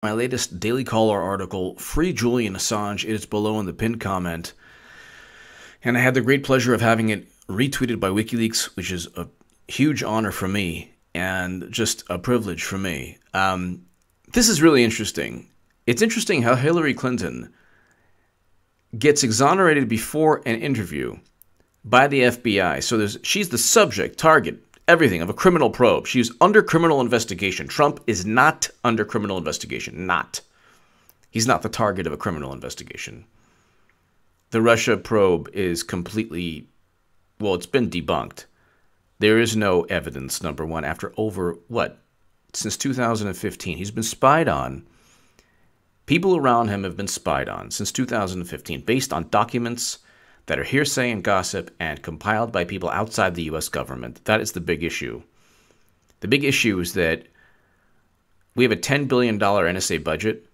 My latest Daily Caller article, Free Julian Assange, it is below in the pinned comment. And I had the great pleasure of having it retweeted by WikiLeaks, which is a huge honor for me and just a privilege for me. This is really interesting. It's interesting how Hillary Clinton gets exonerated before an interview by the FBI. So she's the subject, target, everything of a criminal probe. She's under criminal investigation. Trump is not under criminal investigation. Not. He's not the target of a criminal investigation. The Russia probe is completely, well, it's been debunked. There is no evidence, number one, after over, since 2015. He's been spied on. People around him have been spied on since 2015 based on documents that are hearsay and gossip and compiled by people outside the U.S. government. That is the big issue. The big issue is that we have a $10 billion NSA budget.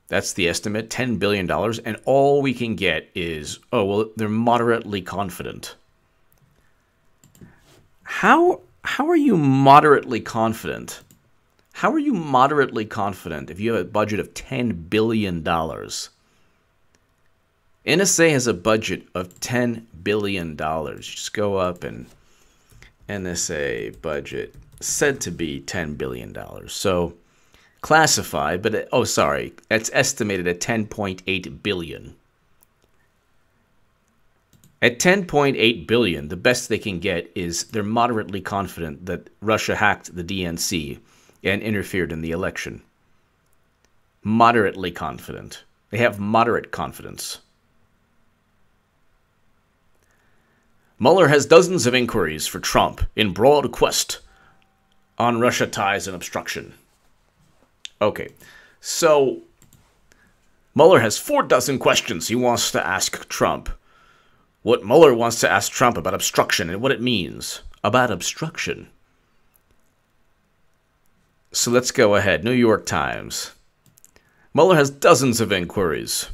That's the estimate, $10 billion. And all we can get is, oh, well, they're moderately confident. How are you moderately confident? How are you moderately confident if you have a budget of $10 billion? NSA has a budget of $10 billion. Just go up and NSA budget said to be $10 billion. So classified, but it's estimated at $10.8 billion. At $10.8 billion, the best they can get is they're moderately confident that Russia hacked the DNC and interfered in the election. Moderately confident. They have moderate confidence. Mueller has dozens of inquiries for Trump in broad quest on Russia ties and obstruction. Okay, so Mueller has 4 dozen questions he wants to ask Trump. What Mueller wants to ask Trump about obstruction and what it means about obstruction. So let's go ahead. New York Times. Mueller has dozens of inquiries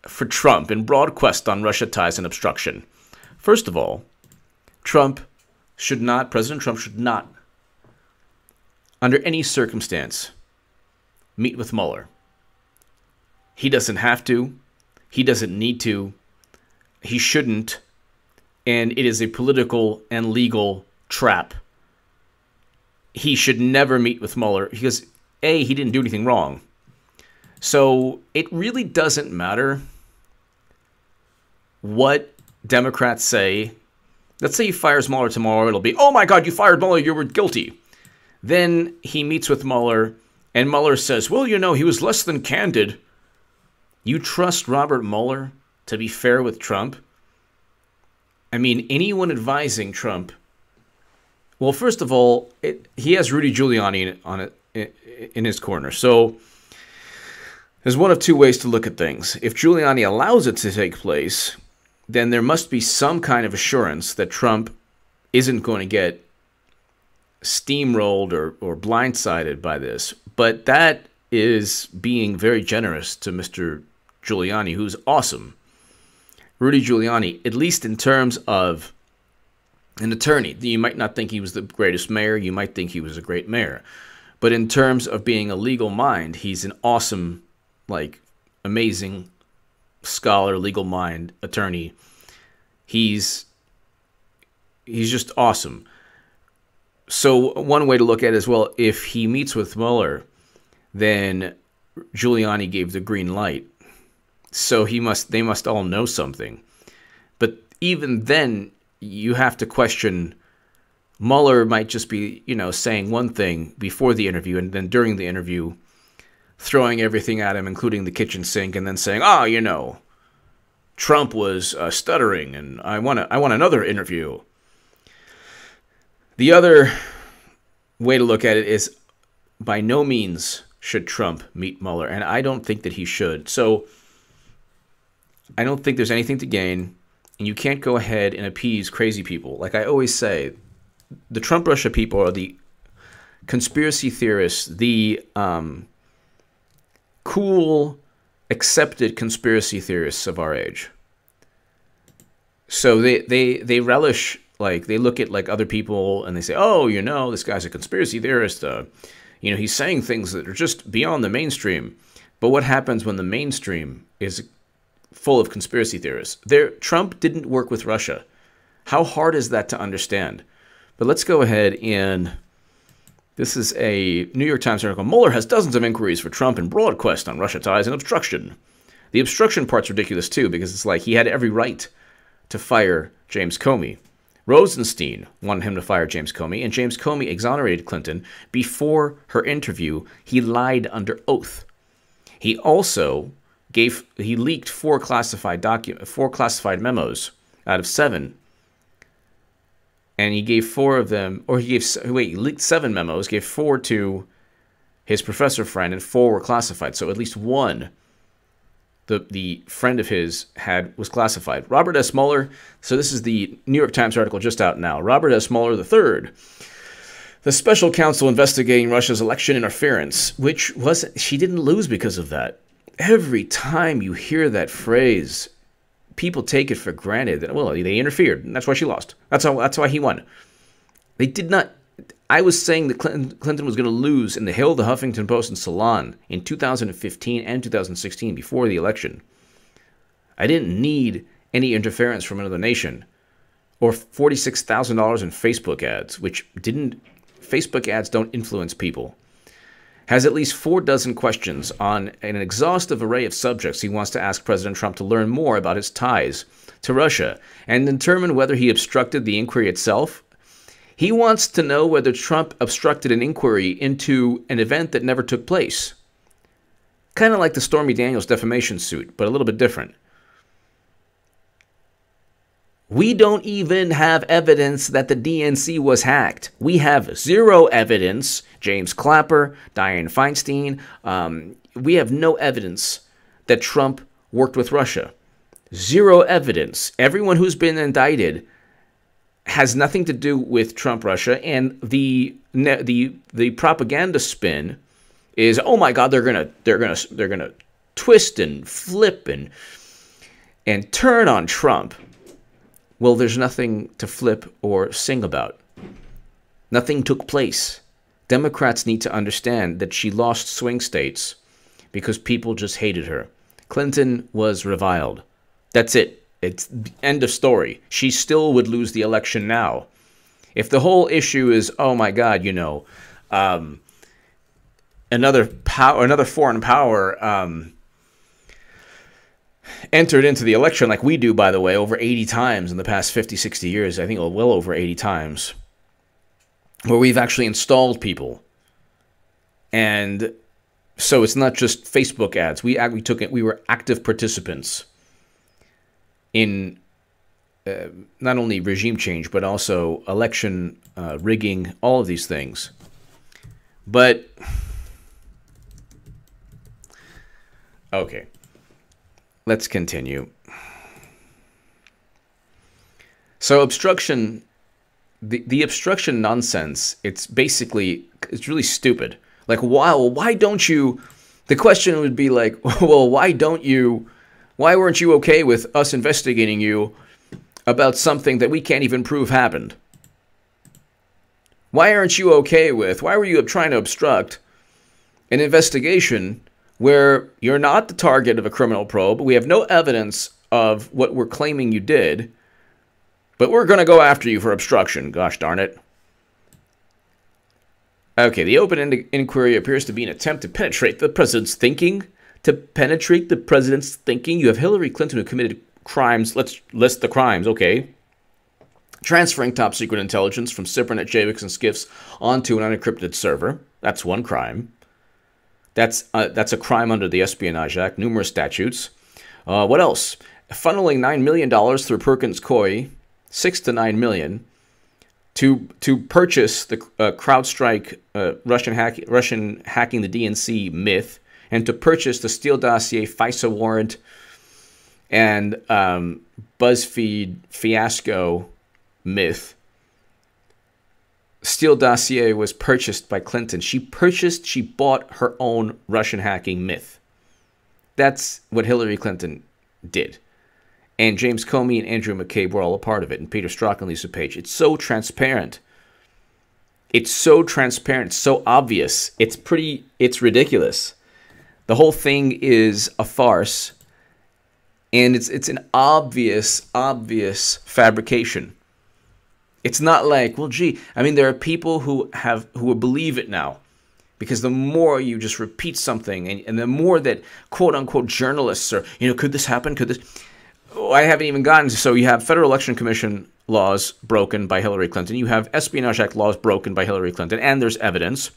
for Trump in broad quest on Russia ties and obstruction. First of all, President Trump should not, under any circumstance, meet with Mueller. He doesn't have to. He doesn't need to. He shouldn't. And it is a political and legal trap. He should never meet with Mueller because, A, he didn't do anything wrong. So it really doesn't matter what Democrats say. Let's say he fires Mueller tomorrow. It'll be, oh my God, you fired Mueller. You were guilty. Then he meets with Mueller, and Mueller says, well, he was less than candid. You trust Robert Mueller to be fair with Trump? I mean, anyone advising Trump, well, first of all, he has Rudy Giuliani in his corner. So there's one of 2 ways to look at things. If Giuliani allows it to take place, then there must be some kind of assurance that Trump isn't going to get steamrolled or blindsided by this. But that is being very generous to Mr. Giuliani, who's awesome. Rudy Giuliani, at least in terms of an attorney. You might not think he was the greatest mayor. You might think he was a great mayor. But in terms of being a legal mind, he's an awesome, amazing scholar, legal mind, attorney. He's just awesome. So one way to look at it is, well, if he meets with Mueller, then Giuliani gave the green light. So they must all know something. But even then, you have to question, Mueller might just be, saying one thing before the interview, and then during the interview, throwing everything at him, including the kitchen sink, and then saying, Trump was stuttering, and I want another interview. The other way to look at it is, by no means should Trump meet Mueller, and I don't think that he should. So I don't think there's anything to gain, and you can't go ahead and appease crazy people. Like I always say, the Trump-Russia people are the conspiracy theorists, the cool, accepted conspiracy theorists of our age. So they relish, they look at other people and they say, oh, this guy's a conspiracy theorist. He's saying things that are just beyond the mainstream. But what happens when the mainstream is full of conspiracy theorists? Trump didn't work with Russia. How hard is that to understand? But let's go ahead and this is a New York Times article. Mueller has dozens of inquiries for Trump in broad quest on Russia ties and obstruction. The obstruction part's ridiculous too, because it's like he had every right to fire James Comey. Rosenstein wanted him to fire James Comey, and James Comey exonerated Clinton before her interview. He lied under oath. He also leaked four classified memos out of 7. And he gave 4 of them, he leaked 7 memos, gave 4 to his professor friend, and 4 were classified. So at least one, the friend of his was classified. Robert S. Mueller, so this is the New York Times article just out now. Robert S. Mueller III, the special counsel investigating Russia's election interference, she didn't lose because of that. Every time you hear that phrase, people take it for granted that, well, they interfered, and that's why she lost. That's why he won. They did not. I was saying that Clinton was going to lose in the Hill, the Huffington Post, and Salon in 2015 and 2016 before the election. I didn't need any interference from another nation or $46,000 in Facebook ads, Facebook ads don't influence people. Has at least 4 dozen questions on an exhaustive array of subjects he wants to ask President Trump to learn more about his ties to Russia and determine whether he obstructed the inquiry itself. He wants to know whether Trump obstructed an inquiry into an event that never took place. Kind of like the Stormy Daniels defamation suit, but a little bit different. We don't even have evidence that the DNC was hacked. We have 0 evidence. James Clapper, Dianne Feinstein. We have no evidence that Trump worked with Russia. 0 evidence. Everyone who's been indicted has nothing to do with Trump-Russia, and the propaganda spin is, oh my God, they're gonna twist and flip and turn on Trump. Well, there's nothing to flip or sing about. Nothing took place. Democrats need to understand that she lost swing states because people just hated her. Clinton was reviled. That's it. It's end of story. She still would lose the election now. If the whole issue is, oh my God, another foreign power entered into the election like we do, by the way, over 80 times in the past 50, 60 years. I think well over 80 times. Where we've actually installed people. And so it's not just Facebook ads. We were active participants in not only regime change, but also election rigging, all of these things. But, okay, let's continue. So obstruction, the obstruction nonsense, it's really stupid. Like, why don't you, the question would be like, well, why weren't you okay with us investigating you about something that we can't even prove happened? Why were you trying to obstruct an investigation where you're not the target of a criminal probe? We have no evidence of what we're claiming you did, but we're going to go after you for obstruction, gosh darn it. Okay, the open inquiry appears to be an attempt to penetrate the president's thinking. You have Hillary Clinton, who committed crimes. Let's list the crimes, okay. Transferring top secret intelligence from cybernet JPEGs and SCIFs onto an unencrypted server. That's one crime. That's a crime under the Espionage Act, numerous statutes. What else? Funneling $9 million through Perkins Coie, $6 to $9 million, to purchase the CrowdStrike Russian hacking the DNC myth, and to purchase the Steele dossier, FISA warrant, and BuzzFeed fiasco myth. Steele dossier was purchased by Clinton. She bought her own Russian hacking myth. That's what Hillary Clinton did. And James Comey and Andrew McCabe were all a part of it, and Peter Strzok and Lisa Page. It's so transparent. It's so transparent, so obvious. It's ridiculous. The whole thing is a farce, and it's an obvious fabrication. It's not like, well, gee, I mean, there are people who believe it now, because the more you just repeat something, and the more that quote unquote journalists are, could this happen? Could this? Oh, I haven't even gotten to. So you have Federal Election Commission laws broken by Hillary Clinton. You have Espionage Act laws broken by Hillary Clinton, and there's evidence.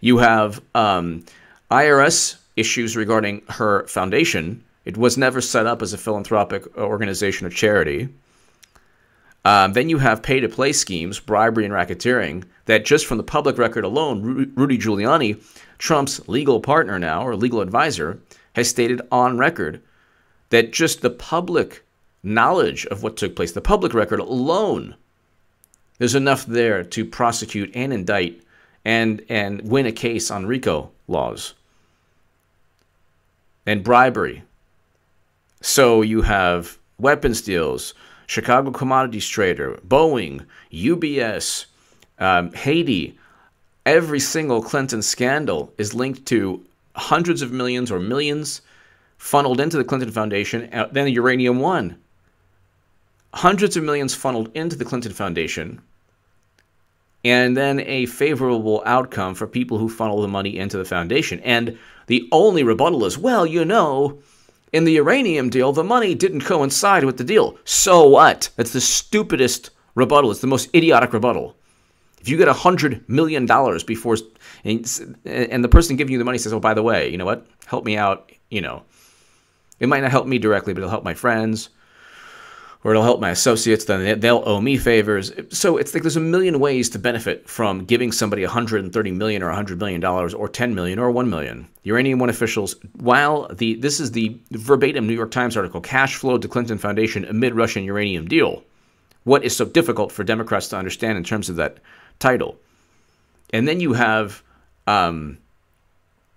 You have IRS issues regarding her foundation. It was never set up as a philanthropic organization or charity. Then you have pay-to-play schemes, bribery and racketeering, that just from the public record alone, Rudy Giuliani, Trump's legal partner now, or legal advisor, has stated on record that just the public knowledge of what took place, the public record alone, there's enough there to prosecute and indict and win a case on RICO laws and bribery. So you have weapons deals, Chicago Commodities Trader, Boeing, UBS, Haiti. Every single Clinton scandal is linked to hundreds of millions or millions funneled into the Clinton Foundation. Then the Uranium One. Hundreds of millions funneled into the Clinton Foundation. And then a favorable outcome for people who funnel the money into the foundation. And the only rebuttal is, well, in the uranium deal, the money didn't coincide with the deal. So what? That's the stupidest rebuttal. It's the most idiotic rebuttal. If you get $100 million before, and the person giving you the money says, oh, by the way, you know what? Help me out. It might not help me directly, but it'll help my friends, or it'll help my associates. Then they'll owe me favors. So it's like there's a million ways to benefit from giving somebody $130 million or $100 million or $10 million or $1 million. Uranium One officials, this is the verbatim New York Times article, cash flowed to Clinton Foundation amid Russian uranium deal. What is so difficult for Democrats to understand in terms of that title? And then you have, we can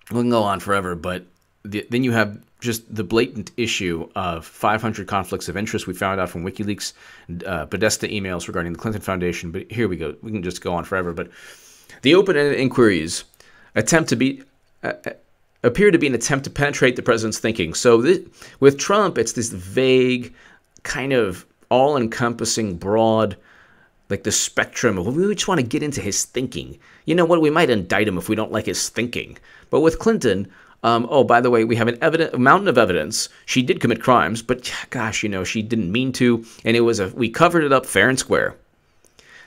go on forever, but then you have just the blatant issue of 500 conflicts of interest we found out from WikiLeaks, Podesta emails regarding the Clinton Foundation. But here we go. We can just go on forever. But the open-ended inquiries appear to be an attempt to penetrate the president's thinking. So with Trump, it's this vague, kind of all-encompassing, broad, like the spectrum of, we just want to get into his thinking. You know what? We might indict him if we don't like his thinking. But with Clinton, by the way, we have a mountain of evidence. She did commit crimes, but gosh, she didn't mean to, and we covered it up fair and square.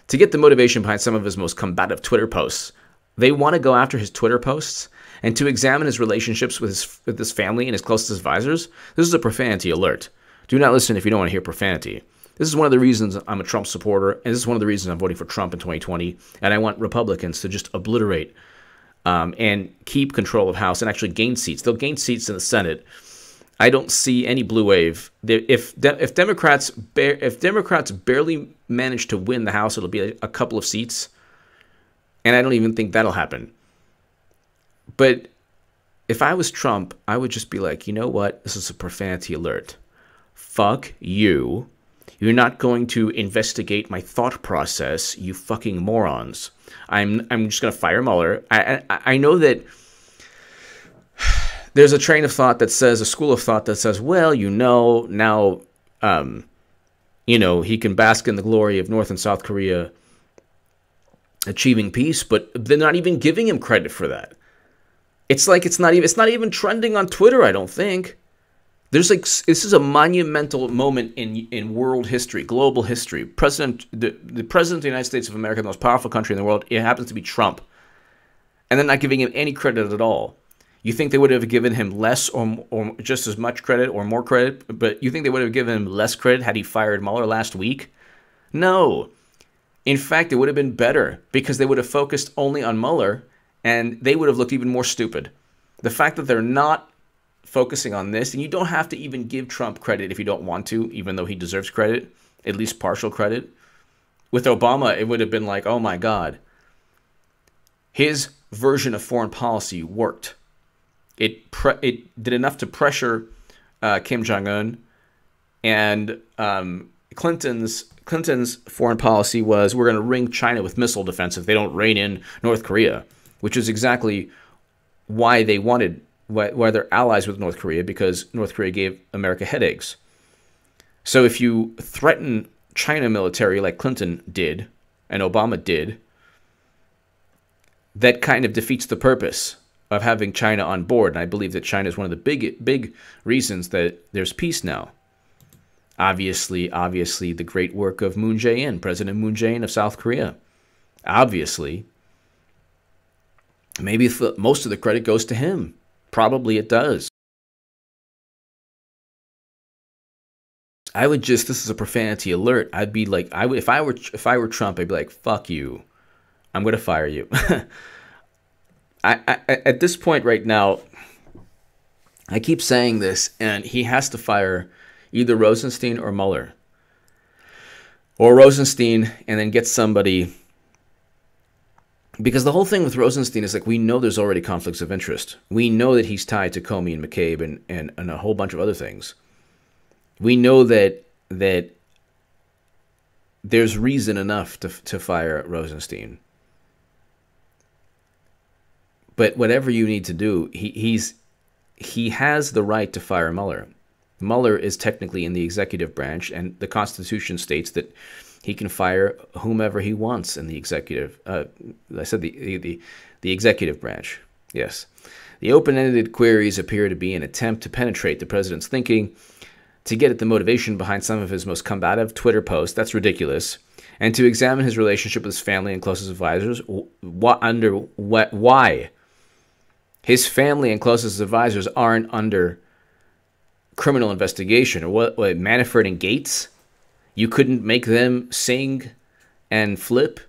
To get the motivation behind some of his most combative Twitter posts, they want to go after his Twitter posts and to examine his relationships with his family and his closest advisors. This is a profanity alert. Do not listen if you don't want to hear profanity. This is one of the reasons I'm a Trump supporter, and this is one of the reasons I'm voting for Trump in 2020, and I want Republicans to just obliterate and keep control of House and actually gain seats. They'll gain seats in the Senate. I don't see any blue wave. If Democrats barely manage to win the House, it'll be a couple of seats, and I don't even think that'll happen. But if I was Trump, I would just be like, you know what? This is a profanity alert. Fuck you. You're not going to investigate my thought process, you fucking morons. I'm just going to fire Mueller. I know that there's a train of thought that says, a school of thought that says, well, now, he can bask in the glory of North and South Korea achieving peace, but they're not even giving him credit for that. It's like it's not even trending on Twitter, I don't think. This is a monumental moment in world history, global history. The president of the United States of America, the most powerful country in the world, it happens to be Trump. And they're not giving him any credit at all. You think they would have given him less or just as much credit or more credit, but you think they would have given him less credit had he fired Mueller last week? No. In fact, it would have been better because they would have focused only on Mueller and they would have looked even more stupid. The fact that they're not focusing on this, and you don't have to even give Trump credit if you don't want to, even though he deserves credit, at least partial credit. With Obama, it would have been like, oh my God. His version of foreign policy worked. It did enough to pressure Kim Jong-un, and Clinton's Clinton's foreign policy was, we're going to ring China with missile defense if they don't rein in North Korea, which is exactly why they wanted, why they're allies with North Korea, because North Korea gave America headaches. So if you threaten China military like Clinton did and Obama did, that kind of defeats the purpose of having China on board. And I believe that China is one of the big reasons that there's peace now. Obviously, the great work of Moon Jae-in, President Moon Jae-in of South Korea. Obviously, maybe most of the credit goes to him. Probably it does. I would just, this is a profanity alert. I'd be like, if I were Trump, I'd be like, fuck you. I'm going to fire you. At this point right now, I keep saying this, and he has to fire either Rosenstein or Mueller. Or Rosenstein and then get somebody. Because the whole thing with Rosenstein is like, we know there's already conflicts of interest. We know that he's tied to Comey and McCabe and a whole bunch of other things. We know that there's reason enough to fire Rosenstein. But whatever you need to do, he has the right to fire Mueller. Mueller is technically in the executive branch, and the Constitution states that he can fire whomever he wants in the executive. I said the executive branch. Yes. The open-ended queries appear to be an attempt to penetrate the president's thinking, to get at the motivation behind some of his most combative Twitter posts. That's ridiculous. And to examine his relationship with his family and closest advisors. Why? His family and closest advisors aren't under criminal investigation. Or what, Manafort and Gates? You couldn't make them sing and flip?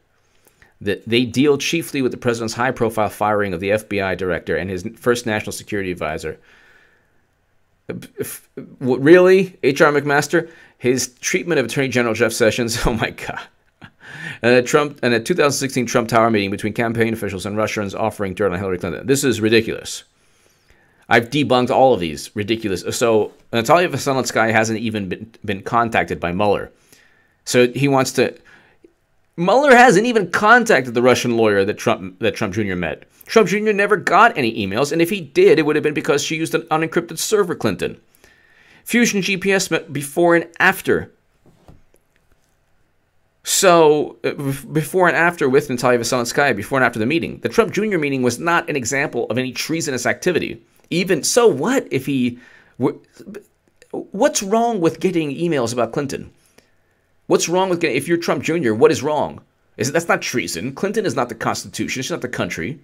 That they deal chiefly with the president's high-profile firing of the FBI director and his first national security advisor. Really? H.R. McMaster? His treatment of Attorney General Jeff Sessions? Oh my God. And a 2016 Trump Tower meeting between campaign officials and Russians offering dirt on Hillary Clinton. This is ridiculous. I've debunked all of these ridiculous. So Natalia Veselnitskaya hasn't even been contacted by Mueller. So he wants to. Mueller hasn't even contacted the Russian lawyer that Trump Jr. met. Trump Jr. never got any emails, and if he did, it would have been because she used an unencrypted server, Clinton. Fusion GPS met before and after. So, before and after with Natalia Veselnitskaya, before and after the meeting. The Trump Jr. meeting was not an example of any treasonous activity. Even so, what if he... What's wrong with getting emails about Clinton? What's wrong with getting... If you're Trump Jr., what is wrong? That's not treason. Clinton is not the Constitution. She's not the country.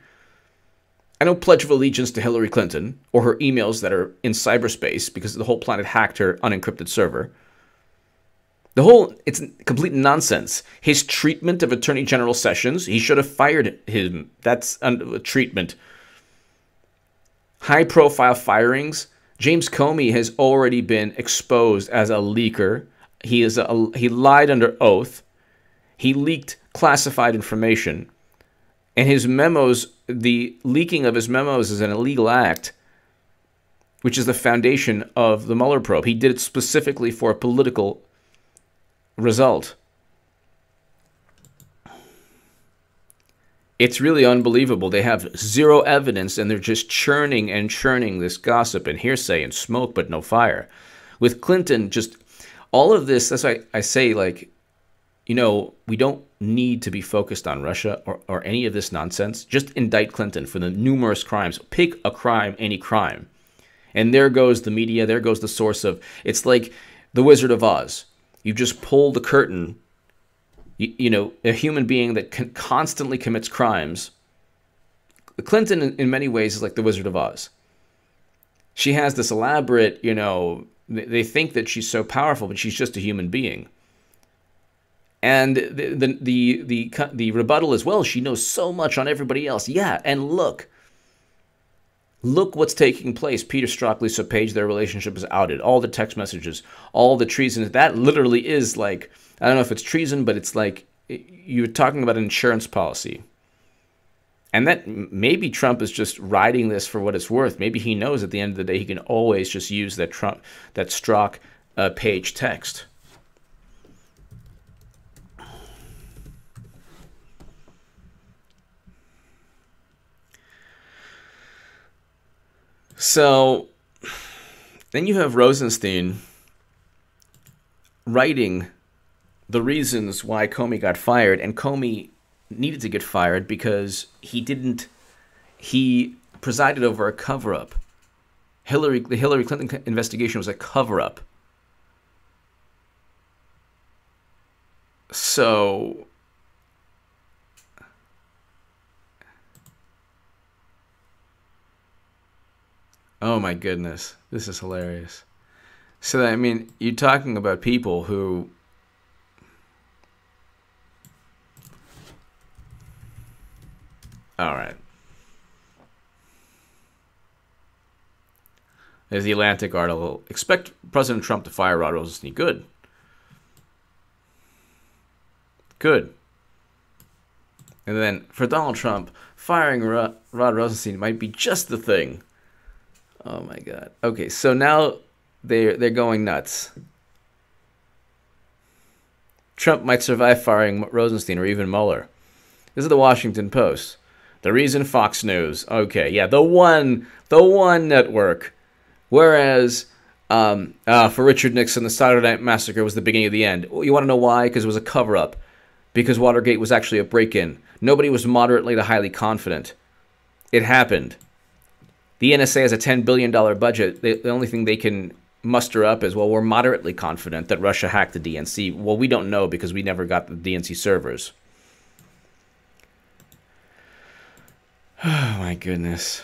I don't pledge of allegiance to Hillary Clinton or her emails that are in cyberspace because the whole planet hacked her unencrypted server. It's complete nonsense. His treatment of Attorney General Sessions, he should have fired him. That's treatment. High-profile firings. James Comey has already been exposed as a leaker. He lied under oath. He leaked classified information. And his memos, the leaking of his memos is an illegal act, which is the foundation of the Mueller probe. He did it specifically for a political result. It's really unbelievable. They have zero evidence, and they're just churning and churning this gossip and hearsay and smoke, but no fire. With Clinton, just all of this, that's why I say, like, you know, we don't need to be focused on Russia or any of this nonsense. Just indict Clinton for the numerous crimes. Pick a crime, any crime. And there goes the media. There goes the source of... It's like the Wizard of Oz. You just pull the curtain. You know, a human being that constantly commits crimes. Clinton, in many ways, is like the Wizard of Oz. She has this elaborate, you know... They think that she's so powerful, but she's just a human being. And the rebuttal as well, she knows so much on everybody else. Yeah, and look what's taking place. Peter Strzok, Lisa Page, their relationship is outed. All the text messages, all the treason. That literally is like, I don't know if it's treason, but it's like you're talking about an insurance policy. And that maybe Trump is just riding this for what it's worth. Maybe he knows at the end of the day he can always just use that Strzok Page text. So then you have Rosenstein writing the reasons why Comey got fired, and Comey needed to get fired because he presided over a cover-up. The Hillary Clinton investigation was a cover-up. So oh my goodness, this is hilarious. So I mean, you're talking about people who all right. There's the Atlantic article. Expect President Trump to fire Rod Rosenstein. Good. Good. And then for Donald Trump, firing Rod Rosenstein might be just the thing. Oh my God. Okay, so now they're going nuts. Trump might survive firing Rosenstein or even Mueller. This is the Washington Post. The reason Fox News. Okay, yeah, the one network. Whereas for Richard Nixon, the Saturday Night Massacre was the beginning of the end. You want to know why? Because it was a cover-up. Because Watergate was actually a break-in. Nobody was moderately to highly confident. It happened. The NSA has a $10 billion budget. The only thing they can muster up is, well, we're moderately confident that Russia hacked the DNC. Well, we don't know because we never got the DNC servers. Oh, my goodness.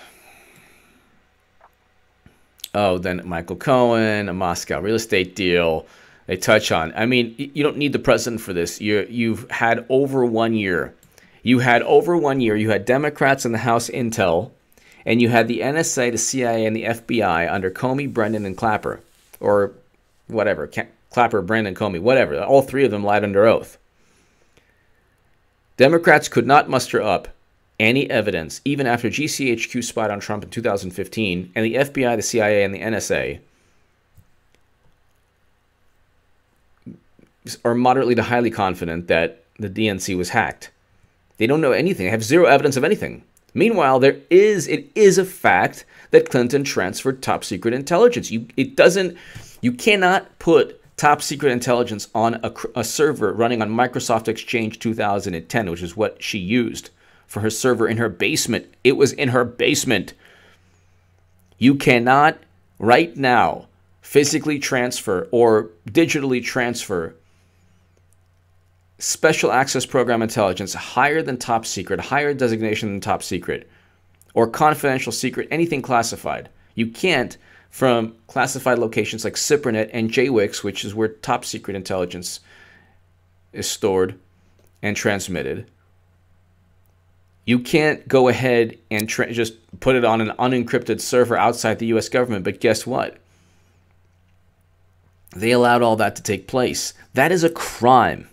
Oh, then Michael Cohen, a Moscow real estate deal. They touch on. I mean, you don't need the president for this. You've had over 1 year. You had Democrats in the House Intel, and you had the NSA, the CIA, and the FBI under Comey, Brennan, and Clapper. Or whatever. Clapper, Brennan, Comey, whatever. All three of them lied under oath. Democrats could not muster up any evidence, even after GCHQ spied on Trump in 2015, and the FBI, the CIA, and the NSA are moderately to highly confident that the DNC was hacked. They don't know anything. They have zero evidence of anything. Meanwhile, it is a fact that Clinton transferred top secret intelligence. You cannot put top secret intelligence on a server running on Microsoft Exchange 2010, which is what she used for her server in her basement. It was in her basement. You cannot right now physically transfer or digitally transfer special access program intelligence higher than top secret, higher designation than top secret, or confidential secret, anything classified. You can't from classified locations like Cybernet and JWIX, which is where top secret intelligence is stored and transmitted. You can't go ahead and just put it on an unencrypted server outside the U.S. government. But guess what? They allowed all that to take place. That is a crime.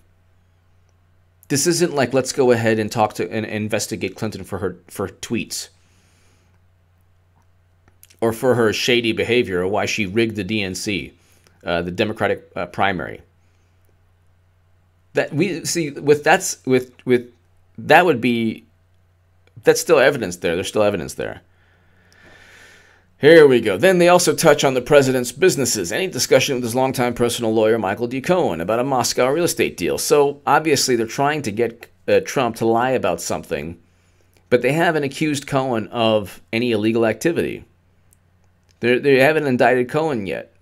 This isn't like, let's go ahead and talk to and investigate Clinton for tweets or for her shady behavior or why she rigged the DNC, the Democratic primary. That we see with that would be. That's still evidence there. There's still evidence there. Here we go. Then they also touch on the president's businesses. Any discussion with his longtime personal lawyer, Michael D. Cohen, about a Moscow real estate deal. So obviously they're trying to get Trump to lie about something, but they haven't accused Cohen of any illegal activity. They haven't indicted Cohen yet.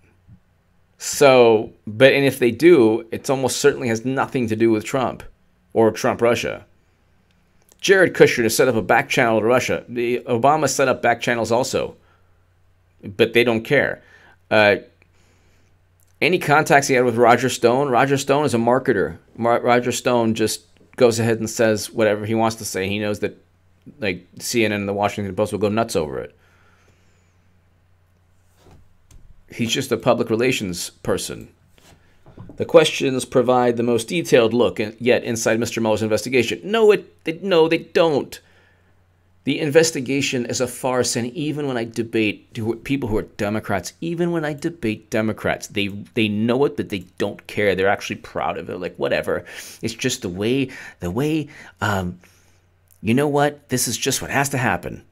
So, and if they do, it almost certainly has nothing to do with Trump or Trump Russia. Jared Kushner to set up a back channel to Russia. Obama set up back channels also, but they don't care. Any contacts he had with Roger Stone is a marketer. Roger Stone just goes ahead and says whatever he wants to say. He knows that like CNN and the Washington Post will go nuts over it. He's just a public relations person. The questions provide the most detailed look yet inside Mr. Mueller's investigation. No, they don't. The investigation is a farce, and even when I debate people who are Democrats, they know it, but they don't care. They're actually proud of it. Like, whatever. It's just the way, you know what? This is just what has to happen.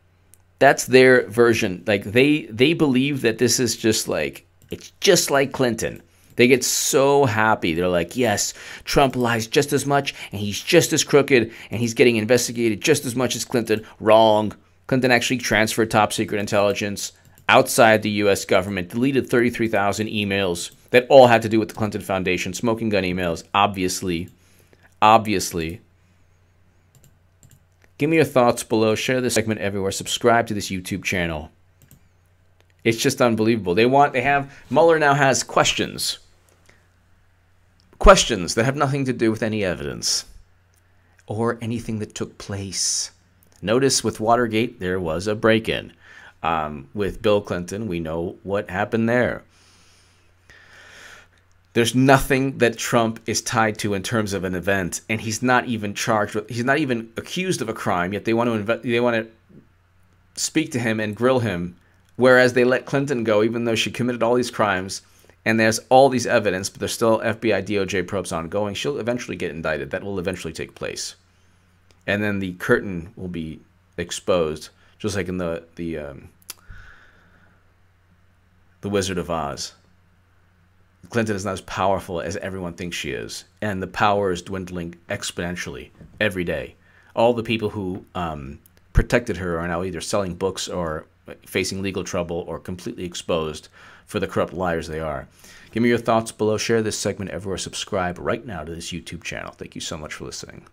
That's their version. Like they believe that this is just like, it's just like Clinton. They get so happy. They're like, yes, Trump lies just as much, and he's just as crooked, and he's getting investigated just as much as Clinton. Wrong. Clinton actually transferred top secret intelligence outside the U.S. government, deleted 33,000 emails that all had to do with the Clinton Foundation, smoking gun emails, obviously. Obviously. Give me your thoughts below. Share this segment everywhere. Subscribe to this YouTube channel. It's just unbelievable. Mueller now has questions. Questions that have nothing to do with any evidence or anything that took place. Notice with Watergate, there was a break-in. With Bill Clinton, we know what happened there. There's nothing that Trump is tied to in terms of an event, and he's not even charged with, he's not even accused of a crime, yet they want to speak to him and grill him, whereas they let Clinton go even though she committed all these crimes, and there's all these evidence, but there's still FBI, DOJ probes ongoing. She'll eventually get indicted. That will eventually take place. And then the curtain will be exposed, just like in the Wizard of Oz. Clinton is not as powerful as everyone thinks she is, and the power is dwindling exponentially every day. All the people who protected her are now either selling books or facing legal trouble or completely exposed for the corrupt liars they are. Give me your thoughts below. Share this segment everywhere. Subscribe right now to this YouTube channel. Thank you so much for listening.